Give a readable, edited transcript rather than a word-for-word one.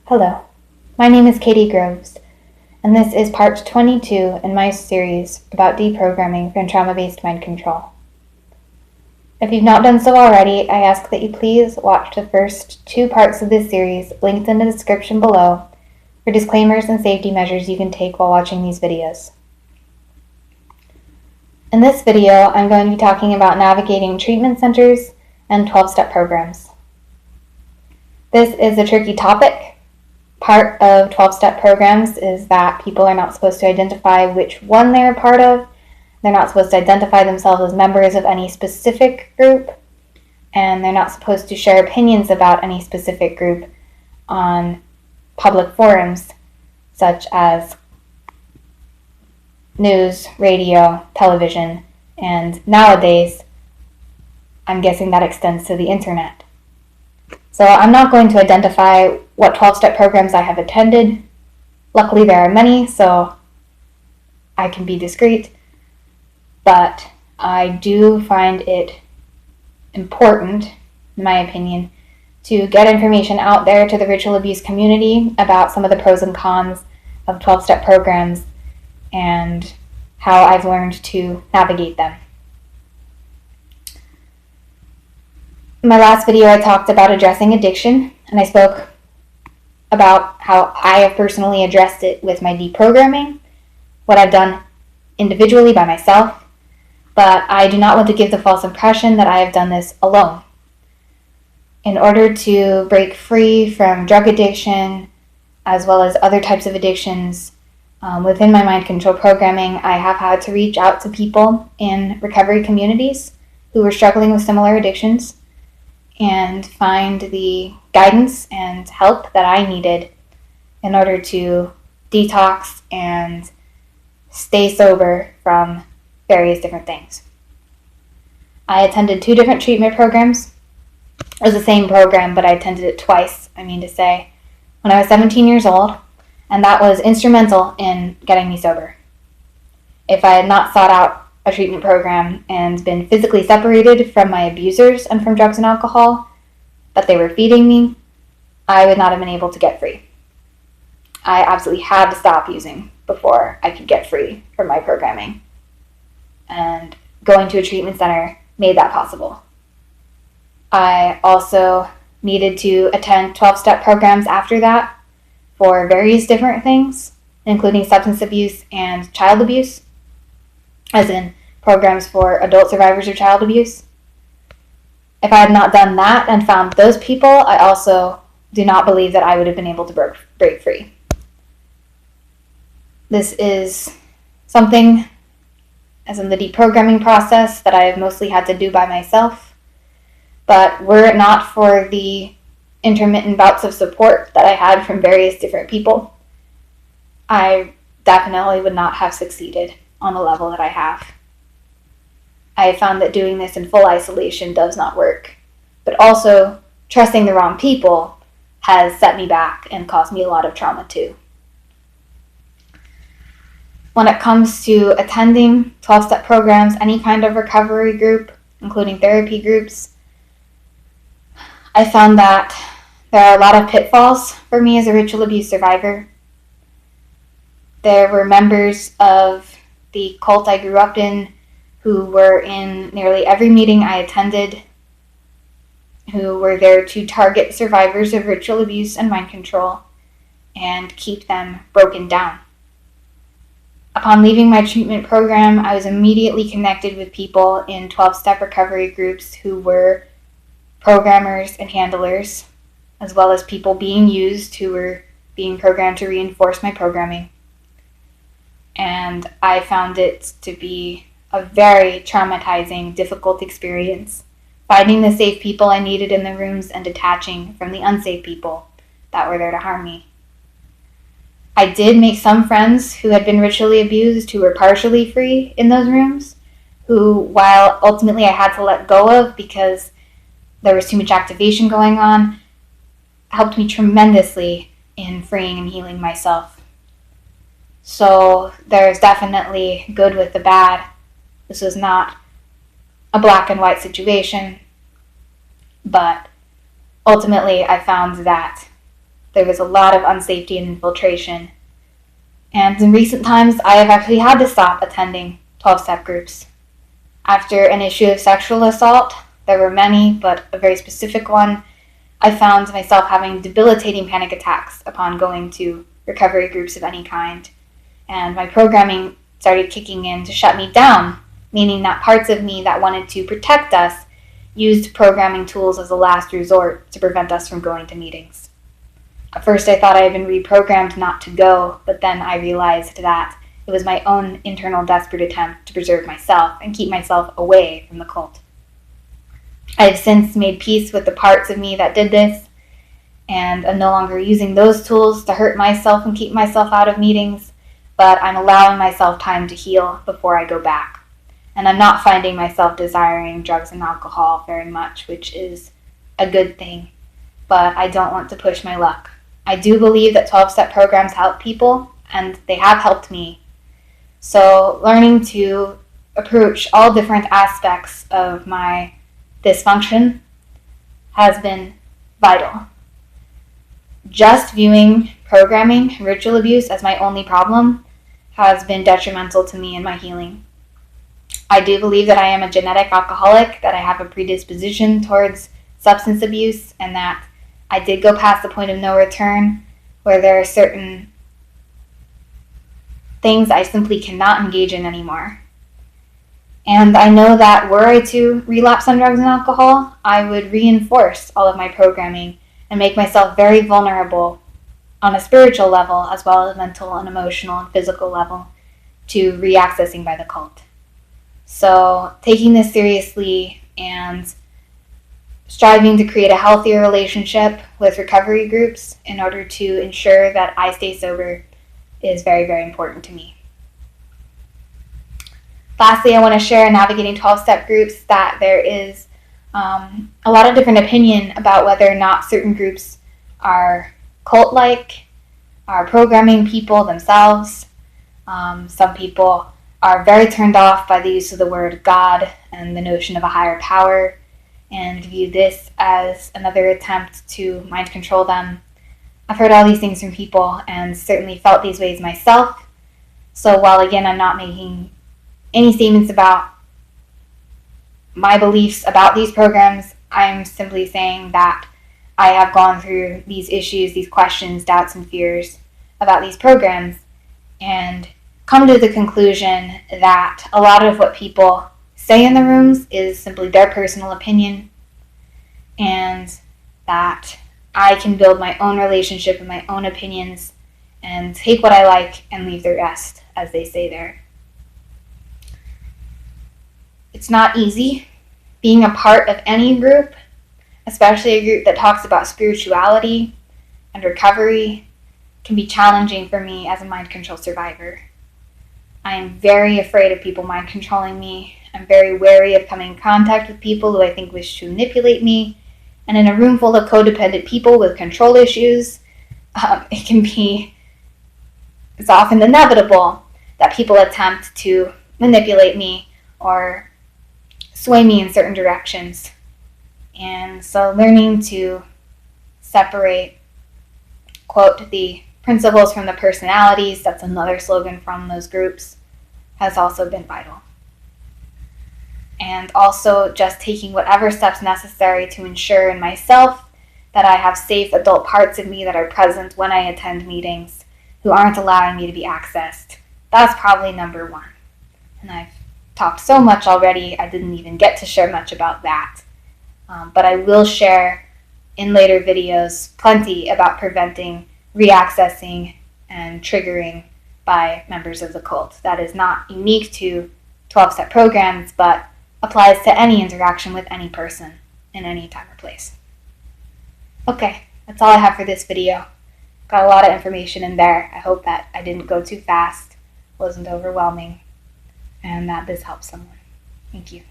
Hello, my name is Katie Groves, and this is part 22 in my series about deprogramming from trauma-based mind control. If you've not done so already, I ask that you please watch the first 2 parts of this series linked in the description below for disclaimers and safety measures you can take while watching these videos. In this video, I'm going to be talking about navigating treatment centers and 12-step programs. This is a tricky topic. Part of 12-step programs is that people are not supposed to identify which one they're a part of. They're not supposed to identify themselves as members of any specific group, and they're not supposed to share opinions about any specific group on public forums, such as news, radio, television, and nowadays, I'm guessing that extends to the internet. So I'm not going to identify what 12-step programs I have attended. Luckily, there are many, so I can be discreet. But I do find it important, in my opinion, to get information out there to the ritual abuse community about some of the pros and cons of 12-step programs and how I've learned to navigate them. In my last video, I talked about addressing addiction, and I spoke about how I have personally addressed it with my deprogramming, what I've done individually by myself, but I do not want to give the false impression that I have done this alone. In order to break free from drug addiction, as well as other types of addictions, within my mind control programming, I have had to reach out to people in recovery communities who were struggling with similar addictions and find the guidance and help that I needed in order to detox and stay sober from various different things. I attended 2 different treatment programs. It was the same program, but I attended it twice, when I was 17 years old, and that was instrumental in getting me sober. If I had not sought out a treatment program and been physically separated from my abusers and from drugs and alcohol, but they were feeding me, I would not have been able to get free. I absolutely had to stop using before I could get free from my programming. And going to a treatment center made that possible. I also needed to attend 12-step programs after that for various different things, including substance abuse and child abuse, as in programs for adult survivors of child abuse. If I had not done that and found those people, I also do not believe that I would have been able to break free. This is something, as in the deprogramming process, that I have mostly had to do by myself. But were it not for the intermittent bouts of support that I had from various different people, I definitely would not have succeeded on the level that I have. I have found that doing this in full isolation does not work, but also trusting the wrong people has set me back and caused me a lot of trauma too. When it comes to attending 12-step programs, any kind of recovery group, including therapy groups, I found that there are a lot of pitfalls for me as a ritual abuse survivor. There were members of the cult I grew up in who were in nearly every meeting I attended, who were there to target survivors of ritual abuse and mind control and keep them broken down. Upon leaving my treatment program, I was immediately connected with people in 12-step recovery groups who were programmers and handlers, as well as people being used who were being programmed to reinforce my programming. And I found it to be a very traumatizing, difficult experience, finding the safe people I needed in the rooms and detaching from the unsafe people that were there to harm me. I did make some friends who had been ritually abused who were partially free in those rooms, who, while ultimately I had to let go of because there was too much activation going on, helped me tremendously in freeing and healing myself. So there's definitely good with the bad. This was not a black and white situation, but ultimately I found that there was a lot of unsafety and infiltration. And in recent times, I have actually had to stop attending 12-step groups. After an issue of sexual assault, there were many, but a very specific one, I found myself having debilitating panic attacks upon going to recovery groups of any kind. And my programming started kicking in to shut me down, meaning that parts of me that wanted to protect us used programming tools as a last resort to prevent us from going to meetings. At first I thought I had been reprogrammed not to go, but then I realized that it was my own internal desperate attempt to preserve myself and keep myself away from the cult. I have since made peace with the parts of me that did this, and I'm no longer using those tools to hurt myself and keep myself out of meetings, but I'm allowing myself time to heal before I go back. And I'm not finding myself desiring drugs and alcohol very much, which is a good thing, but I don't want to push my luck. I do believe that 12-step programs help people, and they have helped me. So learning to approach all different aspects of my dysfunction has been vital. Just viewing programming and ritual abuse as my only problem has been detrimental to me in my healing. I do believe that I am a genetic alcoholic, that I have a predisposition towards substance abuse, and that I did go past the point of no return, where there are certain things I simply cannot engage in anymore. And I know that were I to relapse on drugs and alcohol, I would reinforce all of my programming and make myself very vulnerable on a spiritual level, as well as mental and emotional and physical level, to reaccessing by the cult. So taking this seriously and striving to create a healthier relationship with recovery groups in order to ensure that I stay sober is very, very important to me. Lastly, I want to share in navigating 12-step groups that there is a lot of different opinion about whether or not certain groups are cult-like, are programming people themselves. Some people are very turned off by the use of the word God and the notion of a higher power, and view this as another attempt to mind control them. I've heard all these things from people and certainly felt these ways myself. So while again I'm not making any statements about my beliefs about these programs, I'm simply saying that I have gone through these issues, these questions, doubts, and fears about these programs, and come to the conclusion that a lot of what people say in the rooms is simply their personal opinion, and that I can build my own relationship and my own opinions and take what I like and leave the rest, as they say there. It's not easy being a part of any group, especially a group that talks about spirituality and recovery, can be challenging for me as a mind control survivor. I am very afraid of people mind controlling me. I'm very wary of coming in contact with people who I think wish to manipulate me. And in a room full of codependent people with control issues, it's often inevitable that people attempt to manipulate me or sway me in certain directions. And so learning to separate, quote, the principles from the personalities, that's another slogan from those groups, has also been vital. And also just taking whatever steps necessary to ensure in myself that I have safe adult parts of me that are present when I attend meetings who aren't allowing me to be accessed. That's probably number one. And I've talked so much already, I didn't even get to share much about that. But I will share in later videos plenty about preventing reaccessing and triggering by members of the cult. That is not unique to 12-step programs, but applies to any interaction with any person in any time or place. Okay, that's all I have for this video. Got a lot of information in there. I hope that I didn't go too fast, wasn't overwhelming, and that this helps someone. Thank you.